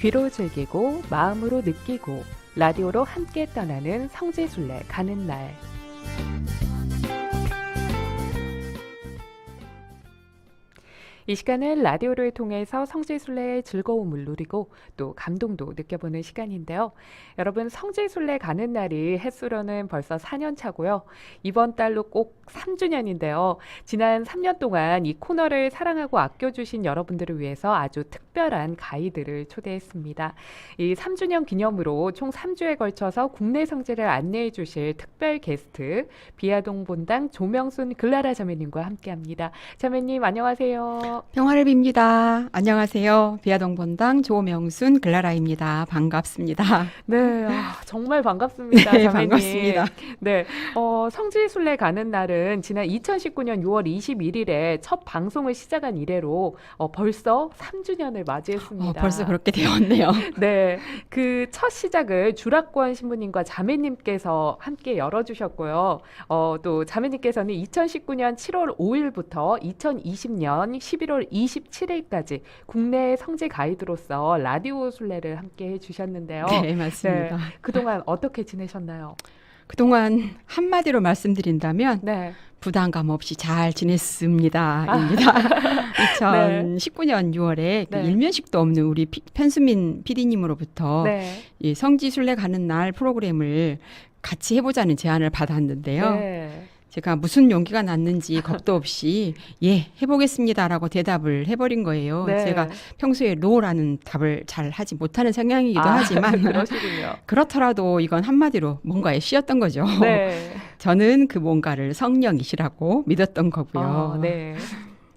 귀로 즐기고 마음으로 느끼고 라디오로 함께 떠나는 성지순례 가는 날. 이 시간은 라디오를 통해서 성지순례의 즐거움을 누리고 또 감동도 느껴보는 시간인데요. 여러분, 성지순례 가는 날이 햇수로는 벌써 4년 차고요. 이번 달로 꼭 3주년인데요. 지난 3년 동안 이 코너를 사랑하고 아껴주신 여러분들을 위해서 아주 특별한 가이드를 초대했습니다. 이 3주년 기념으로 총 3주에 걸쳐서 국내 성지를 안내해 주실 특별 게스트 비아동 본당 조명순 글라라 자매님과 함께합니다. 자매님 안녕하세요. 평화를 빕니다. 안녕하세요. 비아동 본당 조명순 글라라입니다. 반갑습니다. 네, 정말 반갑습니다. 네, 자매님. 반갑습니다. 네, 성지순례 가는 날은 지난 2019년 6월 21일에 첫 방송을 시작한 이래로 벌써 3주년을 맞이했습니다. 벌써 그렇게 되었네요. 네, 그 첫 시작을 주락권 신부님과 자매님께서 함께 열어주셨고요. 또 자매님께서는 2019년 7월 5일부터 2020년 11월 27일까지 국내 성지 가이드로서 라디오 순례를 함께 해주셨는데요. 네, 맞습니다. 네, 그동안 어떻게 지내셨나요? 그동안 한마디로 말씀드린다면 네. 부담감 없이 잘 지냈습니다. 입니다. 2019년 6월에 그 네. 일면식도 없는 우리 편수민 PD님으로부터 네. 이 성지순례 가는 날 프로그램을 같이 해보자는 제안을 받았는데요. 네. 제가 무슨 용기가 났는지 겁도 없이 예, 해보겠습니다라고 대답을 해버린 거예요. 네. 제가 평소에 노라는 답을 잘 하지 못하는 성향이기도 하지만 그러시군요. 그렇더라도 이건 한마디로 뭔가에 씌었던 거죠. 네. 저는 그 뭔가를 성령이시라고 믿었던 거고요. 네.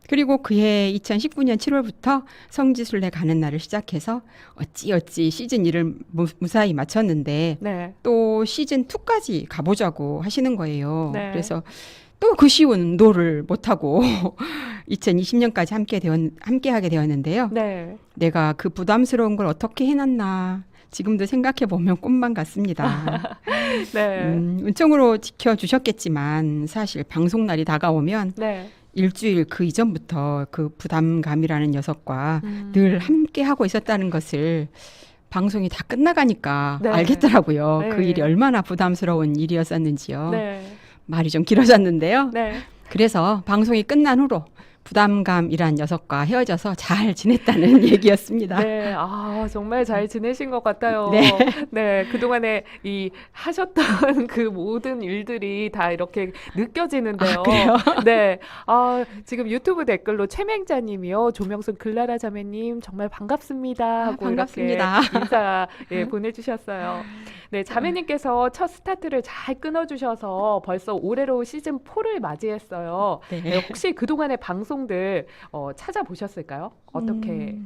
그리고 그해 2019년 7월부터 성지순례 가는 날을 시작해서 어찌어찌 시즌 1을 무사히 마쳤는데 네. 또 시즌 2까지 가보자고 하시는 거예요. 네. 그래서 또 그 쉬운 노를 못하고 2020년까지 함께하게 되었는데요. 네. 내가 그 부담스러운 걸 어떻게 해놨나 지금도 생각해보면 꿈만 같습니다. 네. 은총으로 지켜주셨겠지만 사실 방송날이 다가오면 네. 일주일 그 이전부터 그 부담감이라는 녀석과 늘 함께 하고 있었다는 것을 방송이 다 끝나가니까 네. 알겠더라고요. 네. 그 일이 얼마나 부담스러운 일이었었는지요. 네. 말이 좀 길어졌는데요. 네. 그래서 방송이 끝난 후로 부담감이란 녀석과 헤어져서 잘 지냈다는 얘기였습니다. 네, 정말 잘 지내신 것 같아요. 네. 네, 그동안에 하셨던 그 모든 일들이 다 이렇게 느껴지는데요. 그래요? 네, 지금 유튜브 댓글로 최맹자님이요, 조명순 글라라 자매님 정말 반갑습니다 하고 반갑습니다. 이렇게 인사 보내주셨어요. 네, 자매님께서 첫 스타트를 잘 끊어주셔서 벌써 올해로 시즌 4를 맞이했어요. 네. 네, 혹시 그동안의 방송들 찾아보셨을까요? 어떻게?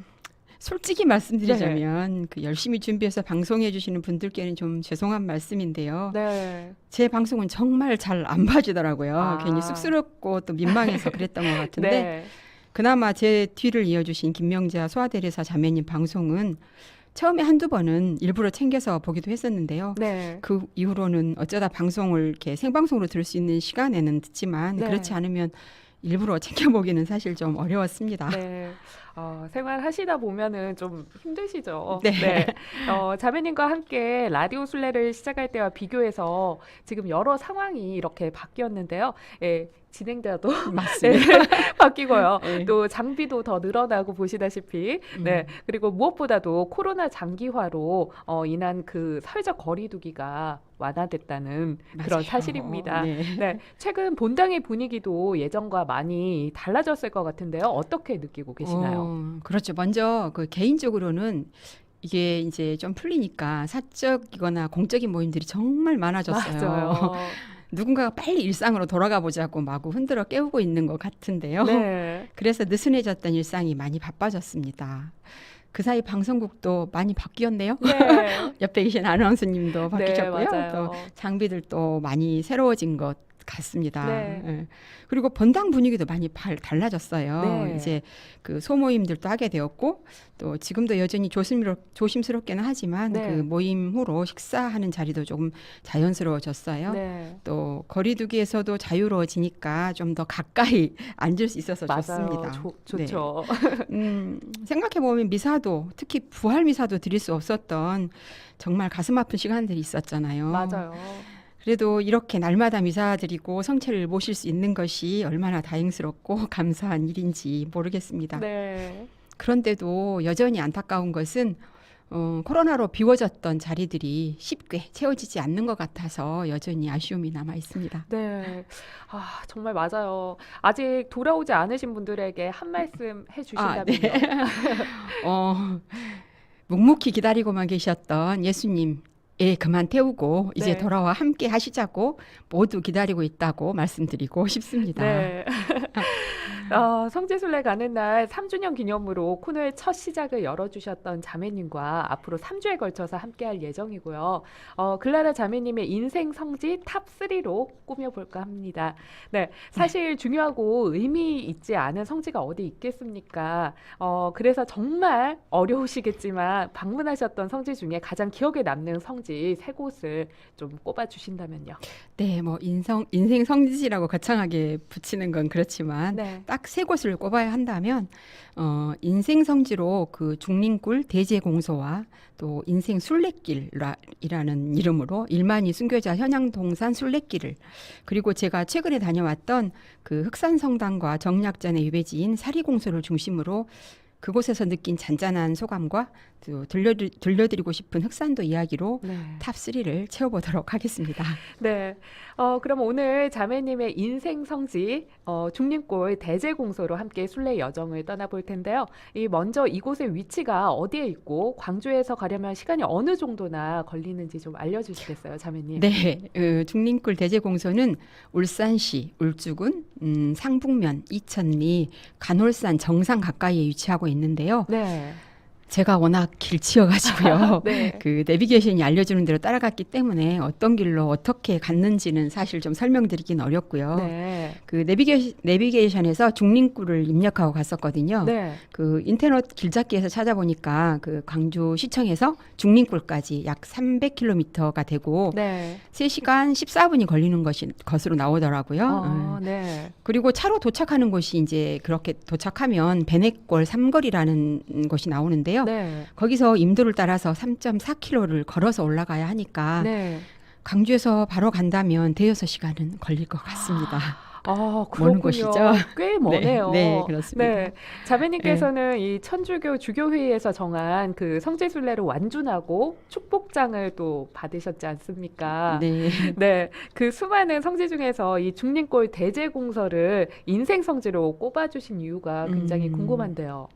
솔직히 말씀드리자면 그 열심히 준비해서 방송해 주시는 분들께는 좀 죄송한 말씀인데요. 네. 제 방송은 정말 잘 안 봐주더라고요. 괜히 쑥스럽고 또 민망해서 그랬던 것 같은데 네. 그나마 제 뒤를 이어주신 김명자 소아대리사 자매님 방송은 처음에 한두 번은 일부러 챙겨서 보기도 했었는데요. 네. 그 이후로는 어쩌다 방송을 이렇게 생방송으로 들을 수 있는 시간에는 듣지만 네. 그렇지 않으면 일부러 챙겨보기는 사실 좀 어려웠습니다. 네. 생활하시다 보면은 좀 힘드시죠. 네. 자매님과 함께 라디오 순례를 시작할 때와 비교해서 지금 여러 상황이 이렇게 바뀌었는데요. 예, 진행자도 맞습니다. 네, 바뀌고요. 네. 또 장비도 더 늘어나고 보시다시피, 네. 그리고 무엇보다도 코로나 장기화로 인한 그 사회적 거리두기가 완화됐다는 그런 맞아요. 사실입니다. 네. 네, 최근 본당의 분위기도 예전과 많이 달라졌을 것 같은데요. 어떻게 느끼고 계시나요? 그렇죠. 먼저 그 개인적으로는 이게 이제 좀 풀리니까 사적이거나 공적인 모임들이 정말 많아졌어요. 맞아요. 누군가가 빨리 일상으로 돌아가 보자고 마구 흔들어 깨우고 있는 것 같은데요. 네. 그래서 느슨해졌던 일상이 많이 바빠졌습니다. 그 사이 방송국도 많이 바뀌었네요. 네. 옆에 계신 아나운서님도 네, 바뀌셨고요. 맞아요. 또 장비들도 많이 새로워진 것 같습니다. 네. 예. 그리고 본당 분위기도 많이 달라졌어요. 네. 이제 그 소모임들도 하게 되었고 또 지금도 여전히 조심스럽게는 하지만 네. 그 모임 후로 식사하는 자리도 조금 자연스러워졌어요. 네. 또 거리두기에서도 자유로워지니까 좀 더 가까이 앉을 수 있어서 맞아요. 좋습니다. 좋죠. 생각해 보면 미사도 특히 부활 미사도 드릴 수 없었던 정말 가슴 아픈 시간들이 있었잖아요. 맞아요. 그래도 이렇게 날마다 미사 드리고 성체를 모실 수 있는 것이 얼마나 다행스럽고 감사한 일인지 모르겠습니다. 네. 그런데도 여전히 안타까운 것은 코로나로 비워졌던 자리들이 쉽게 채워지지 않는 것 같아서 여전히 아쉬움이 남아 있습니다. 네. 아, 정말 맞아요. 아직 돌아오지 않으신 분들에게 한 말씀 네. 해주신다면요. 묵묵히 기다리고만 계셨던 예수님, 그만 태우고 이제 네. 돌아와 함께 하시자고 모두 기다리고 있다고 말씀드리고 싶습니다. 네. 성지순례 가는 날 3주년 기념으로 코너의 첫 시작을 열어주셨던 자매님과 앞으로 3주에 걸쳐서 함께할 예정이고요. 글라라 자매님의 인생 성지 탑3로 꾸며볼까 합니다. 네, 사실 중요하고 의미 있지 않은 성지가 어디 있겠습니까? 그래서 정말 어려우시겠지만 방문하셨던 성지 중에 가장 기억에 남는 성지 3곳을 좀 꼽아주신다면요. 네, 뭐 인생 성지라고 거창하게 붙이는 건 그렇지만 네. 딱 3곳을 꼽아야 한다면 인생 성지로 그 중림굴 대제공소와 또 인생 순례길이라는 이름으로 일만이 순교자 현양동산 순례길을 그리고 제가 최근에 다녀왔던 그 흑산성당과 정약전의 유배지인 사리공소를 중심으로 그곳에서 느낀 잔잔한 소감과 또 들려드리고 싶은 흑산도 이야기로 네. 탑3를 채워보도록 하겠습니다. 네. 그럼 오늘 자매님의 인생 성지 중림골 대제공소로 함께 순례 여정을 떠나볼 텐데요. 먼저 이곳의 위치가 어디에 있고 광주에서 가려면 시간이 어느 정도나 걸리는지 좀 알려주시겠어요, 자매님? 네, 중림굴 대제공소는 울산시 울주군 상북면 이천리 간홀산 정상 가까이에 위치하고 있는데요. 네. 제가 워낙 길치여가지고요. 네. 그 내비게이션이 알려주는 대로 따라갔기 때문에 어떤 길로 어떻게 갔는지는 사실 좀 설명드리긴 어렵고요. 네. 그 내비게이션에서 중림굴을 입력하고 갔었거든요. 네. 그 인터넷 길잡기에서 찾아보니까 그 광주시청에서 중림굴까지 약 300km가 되고 네. 3시간 14분이 걸리는 것으로 나오더라고요. 네. 그리고 차로 도착하는 곳이 이제 그렇게 도착하면 베네골 삼거리라는 곳이 나오는데요. 네. 거기서 임도를 따라서 3.4km를 걸어서 올라가야 하니까 네. 광주에서 바로 간다면 대여섯 시간은 걸릴 것 같습니다. 그렇군요. 곳이죠? 꽤 머네요. 네, 그렇습니다. 네, 자매님께서는 이 천주교 주교회의에서 정한 그 성지순례를 완준하고 축복장을 또 받으셨지 않습니까? 네. 네, 그 수많은 성지 중에서 이 중림골 대제공서를 인생 성지로 꼽아주신 이유가 굉장히 궁금한데요.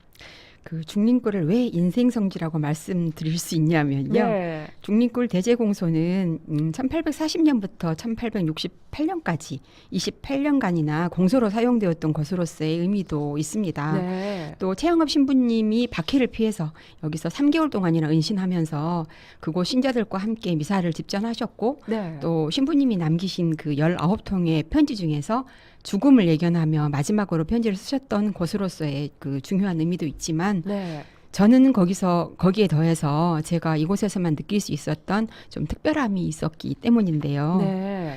그 중림골을 왜 인생성지라고 말씀드릴 수 있냐면요. 네. 중림골 대제공소는 1840년부터 1868년까지 28년간이나 공소로 사용되었던 것으로서의 의미도 있습니다. 네. 또 최영업 신부님이 박해를 피해서 여기서 3개월 동안이나 은신하면서 그곳 신자들과 함께 미사를 집전하셨고 네. 또 신부님이 남기신 그 19통의 편지 중에서 죽음을 예견하며 마지막으로 편지를 쓰셨던 곳으로서의 그 중요한 의미도 있지만 네. 저는 거기에 더해서 제가 이곳에서만 느낄 수 있었던 좀 특별함이 있었기 때문인데요. 네.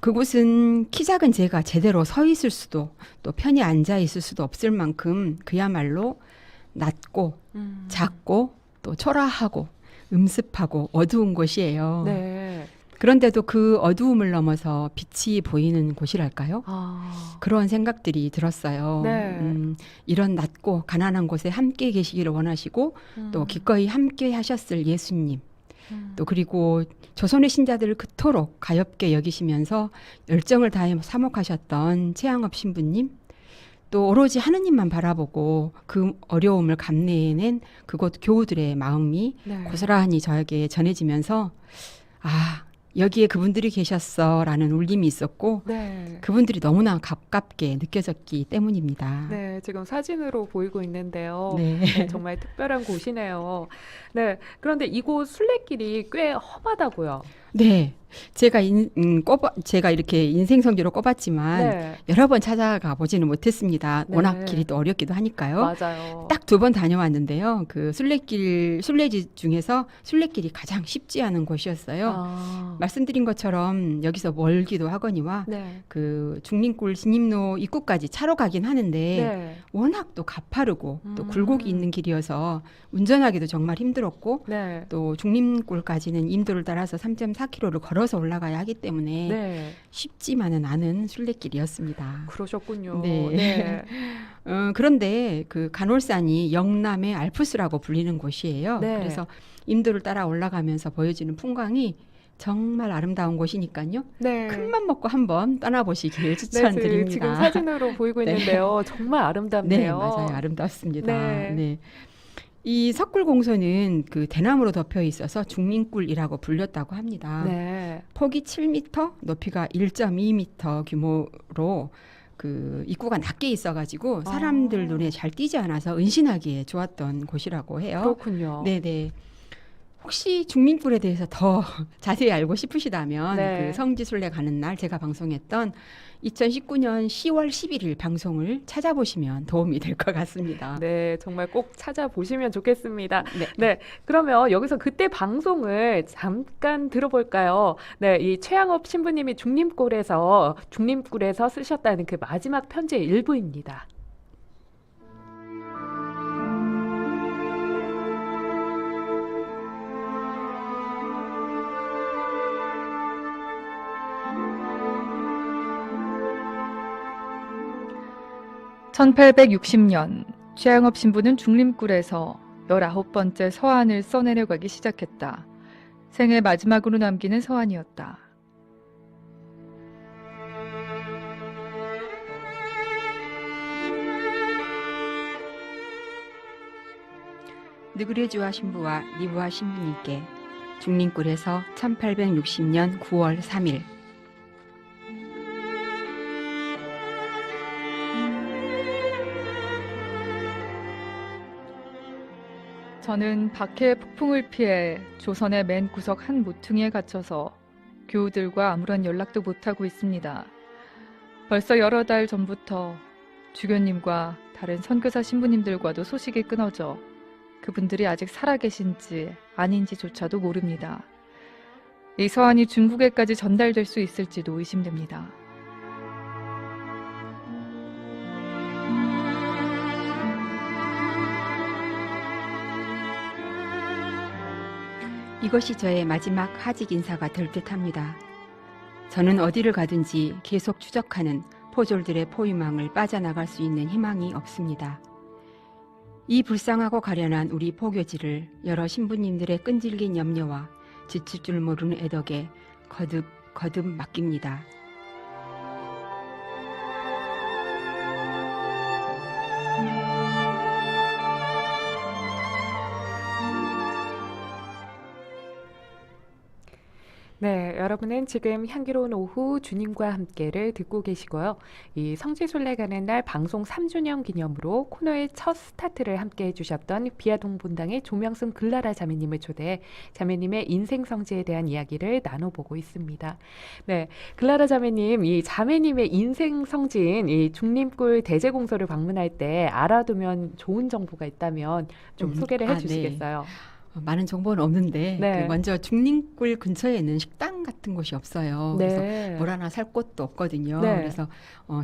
그곳은 키 작은 제가 제대로 서 있을 수도 또 편히 앉아 있을 수도 없을 만큼 그야말로 낮고 작고 또 초라하고 음습하고 어두운 곳이에요. 네. 그런데도 그 어두움을 넘어서 빛이 보이는 곳이랄까요? 그런 생각들이 들었어요. 네. 이런 낮고 가난한 곳에 함께 계시기를 원하시고 또 기꺼이 함께 하셨을 예수님 또 그리고 조선의 신자들을 그토록 가엾게 여기시면서 열정을 다해 사목하셨던 최양업 신부님 또 오로지 하느님만 바라보고 그 어려움을 감내해낸 그곳 교우들의 마음이 네. 고스란히 저에게 전해지면서 여기에 그분들이 계셨어라는 울림이 있었고 네. 그분들이 너무나 가깝게 느껴졌기 때문입니다. 네, 지금 사진으로 보이고 있는데요. 네. 네, 정말 특별한 곳이네요. 네, 그런데 이곳 순례길이 꽤 험하다고요. 네. 제가 이렇게 인생 성지로 꼽았지만 네. 여러 번 찾아가 보지는 못했습니다. 네. 워낙 길이 또 어렵기도 하니까요. 맞아요. 딱 2번 다녀왔는데요. 그 순례지 중에서 순례길이 가장 쉽지 않은 곳이었어요. 아. 말씀드린 것처럼 여기서 멀기도 하거니와 네. 그 중림골 진입로 입구까지 차로 가긴 하는데 네. 워낙 또 가파르고 또 굴곡이 있는 길이어서 운전하기도 정말 힘들었고 네. 또 중림골까지는 인도를 따라서 3.4km를 걸어서 올라가야 하기 때문에 네. 쉽지만은 않은 순례길이었습니다. 그러셨군요. 네. 네. 그런데 그 간월산이 영남의 알프스라고 불리는 곳이에요. 네. 그래서 인도를 따라 올라가면서 보여지는 풍광이 정말 아름다운 곳이니까요. 네. 큰맘 먹고 한번 떠나보시길 네, 추천드립니다. 지금 사진으로 보이고 네. 있는데요. 정말 네, 아름답네요. 맞아요. 아름답습니다. 네. 네. 이 석굴공소는 그 대나무로 덮여 있어서 중림굴이라고 불렸다고 합니다. 네. 폭이 7m, 높이가 1.2m 규모로 그 입구가 낮게 있어가지고 사람들 눈에 잘 띄지 않아서 은신하기에 좋았던 곳이라고 해요. 그렇군요. 네네. 혹시 중림굴에 대해서 더 자세히 알고 싶으시다면 네. 그 성지순례 가는 날 제가 방송했던 2019년 10월 11일 방송을 찾아보시면 도움이 될 것 같습니다. 네, 정말 꼭 찾아보시면 좋겠습니다. 네. 네, 그러면 여기서 그때 방송을 잠깐 들어볼까요? 네, 이 최양업 신부님이 중림굴에서 쓰셨다는 그 마지막 편지의 일부입니다. (1860년) 최양업 신부는 중림굴에서 19번째 서한을 써내려가기 시작했다. 생애 마지막으로 남기는 서한이었다. 느그레주아 신부와 니부아 신부님께 중림굴에서 1860년 9월 3일 저는 박해의 폭풍을 피해 조선의 맨 구석 한 모퉁이에 갇혀서 교우들과 아무런 연락도 못하고 있습니다. 벌써 여러 달 전부터 주교님과 다른 선교사 신부님들과도 소식이 끊어져 그분들이 아직 살아계신지 아닌지조차도 모릅니다. 이 서한이 중국에까지 전달될 수 있을지도 의심됩니다. 이것이 저의 마지막 하직 인사가 될 듯합니다. 저는 어디를 가든지 계속 추적하는 포졸들의 포위망을 빠져나갈 수 있는 희망이 없습니다. 이 불쌍하고 가련한 우리 포교지를 여러 신부님들의 끈질긴 염려와 지칠 줄 모르는 애덕에 거듭 맡깁니다. 네, 여러분은 지금 향기로운 오후 주님과 함께를 듣고 계시고요. 이 성지순례 가는 날 방송 3주년 기념으로 코너의 첫 스타트를 함께 해주셨던 비아동 본당의 조명순 글라라 자매님을 초대해 자매님의 인생 성지에 대한 이야기를 나눠보고 있습니다. 네, 글라라 자매님, 이 자매님의 인생 성지인 이 중림굴 대제공소를 방문할 때 알아두면 좋은 정보가 있다면 좀 소개를 해주시겠어요? 많은 정보는 없는데 네. 그 먼저 중림굴 근처에는 식당 같은 곳이 없어요. 그래서 네. 뭘 하나 살 곳도 없거든요. 네. 그래서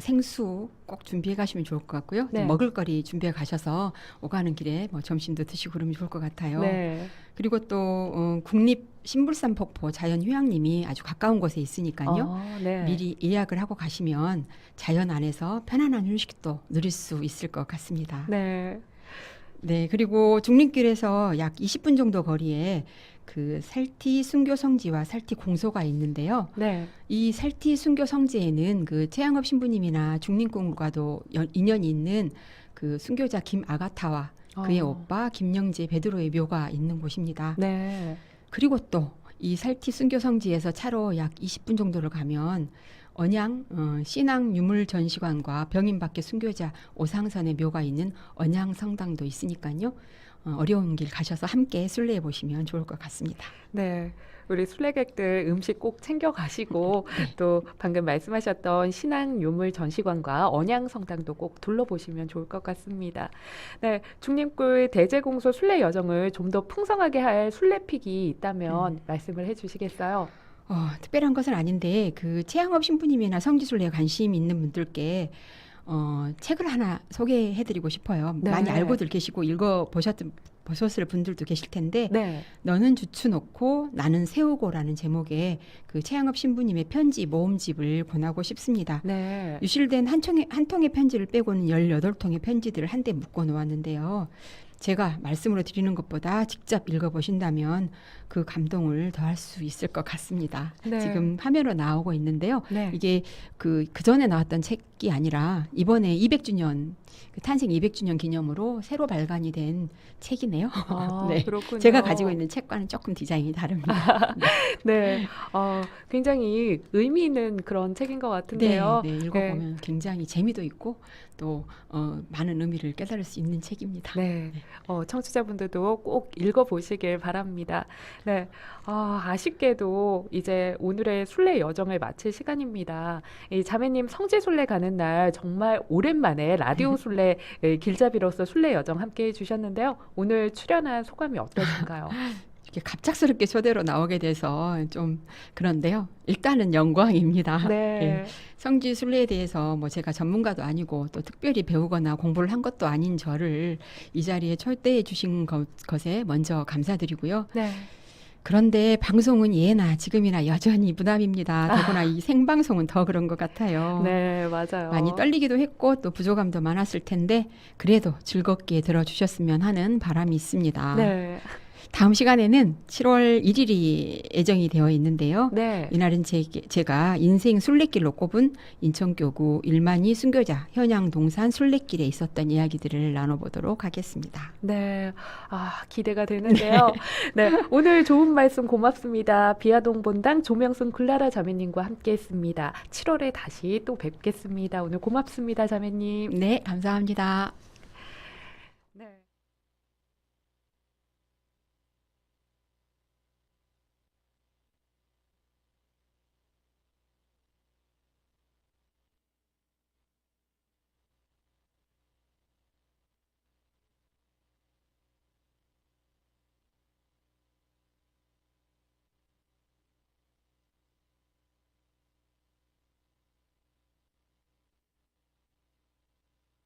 생수 꼭 준비해 가시면 좋을 것 같고요. 네. 먹을거리 준비해 가셔서 오가는 길에 뭐 점심도 드시고 그러면 좋을 것 같아요. 네. 그리고 또 국립 신불산 폭포 자연휴양림이 아주 가까운 곳에 있으니까요. 네. 미리 예약을 하고 가시면 자연 안에서 편안한 휴식도 누릴 수 있을 것 같습니다. 네. 네, 그리고 중림길에서 약 20분 정도 거리에 그 살티 순교 성지와 살티 공소가 있는데요. 네. 이 살티 순교 성지에는 그 최양업 신부님이나 중림궁과도 인연이 있는 그 순교자 김아가타와 그의 오빠 김영재 베드로의 묘가 있는 곳입니다. 네. 그리고 또 이 살티 순교 성지에서 차로 약 20분 정도를 가면 언양 신앙 유물 전시관과 병인 밖에 순교자 오상선의 묘가 있는 언양 성당도 있으니까요. 어려운 길 가셔서 함께 순례해 보시면 좋을 것 같습니다. 네. 우리 순례객들 음식 꼭 챙겨 가시고 네. 또 방금 말씀하셨던 신앙 유물 전시관과 언양 성당도 꼭 둘러보시면 좋을 것 같습니다. 네, 중림굴 대제공소 순례 여정을 좀 더 풍성하게 할 순례픽이 있다면 말씀을 해주시겠어요? 특별한 것은 아닌데 그 최양업 신부님이나 성지순례에 관심 있는 분들께 책을 하나 소개해드리고 싶어요. 네. 많이 알고들 계시고 보셨을 분들도 계실 텐데 네. 너는 주추 놓고 나는 세우고라는 제목의 그 최양업 신부님의 편지 모음집을 권하고 싶습니다. 네. 유실된 한 통의 편지를 빼고는 18통의 편지들을 한데 묶어 놓았는데요. 제가 말씀으로 드리는 것보다 직접 읽어보신다면 그 감동을 더할 수 있을 것 같습니다. 네. 지금 화면으로 나오고 있는데요. 네. 이게 그 전에 나왔던 책이 아니라 이번에 200주년 탄생 200주년 기념으로 새로 발간이 된 책이네요. 아, 네. 그렇군요. 제가 가지고 있는 책과는 조금 디자인이 다릅니다. 네, 굉장히 의미 있는 그런 책인 것 같은데요. 네, 읽어보면 굉장히 재미도 있고 또 많은 의미를 깨달을 수 있는 책입니다. 네, 청취자분들도 꼭 읽어보시길 바랍니다. 네, 아쉽게도 이제 오늘의 순례 여정을 마칠 시간입니다. 이 자매님 성지순례 가는 날 정말 오랜만에 라디오 순례 길잡이로서 순례 여정 함께 해주셨는데요. 오늘 출연한 소감이 어떠신가요? 이렇게 갑작스럽게 초대로 나오게 돼서 좀 그런데요. 일단은 영광입니다. 네, 예. 성지 순례에 대해서 뭐 제가 전문가도 아니고 또 특별히 배우거나 공부를 한 것도 아닌 저를 이 자리에 초대해 주신 것에 먼저 감사드리고요. 네, 그런데 방송은 예나 지금이나 여전히 부담입니다. 더구나 이 생방송은 더 그런 것 같아요. 네, 맞아요. 많이 떨리기도 했고 또 부족함도 많았을 텐데 그래도 즐겁게 들어주셨으면 하는 바람이 있습니다. 네, 다음 시간에는 7월 1일이 예정이 되어 있는데요. 네. 이날은 제가 인생 순례길로 꼽은 인천교구 일만이 순교자 현양동산 순례길에 있었던 이야기들을 나눠보도록 하겠습니다. 네, 기대가 되는데요. 네, 오늘 좋은 말씀 고맙습니다. 비아동 본당 조명순 글라라 자매님과 함께했습니다. 7월에 다시 또 뵙겠습니다. 오늘 고맙습니다, 자매님. 네, 감사합니다. 네.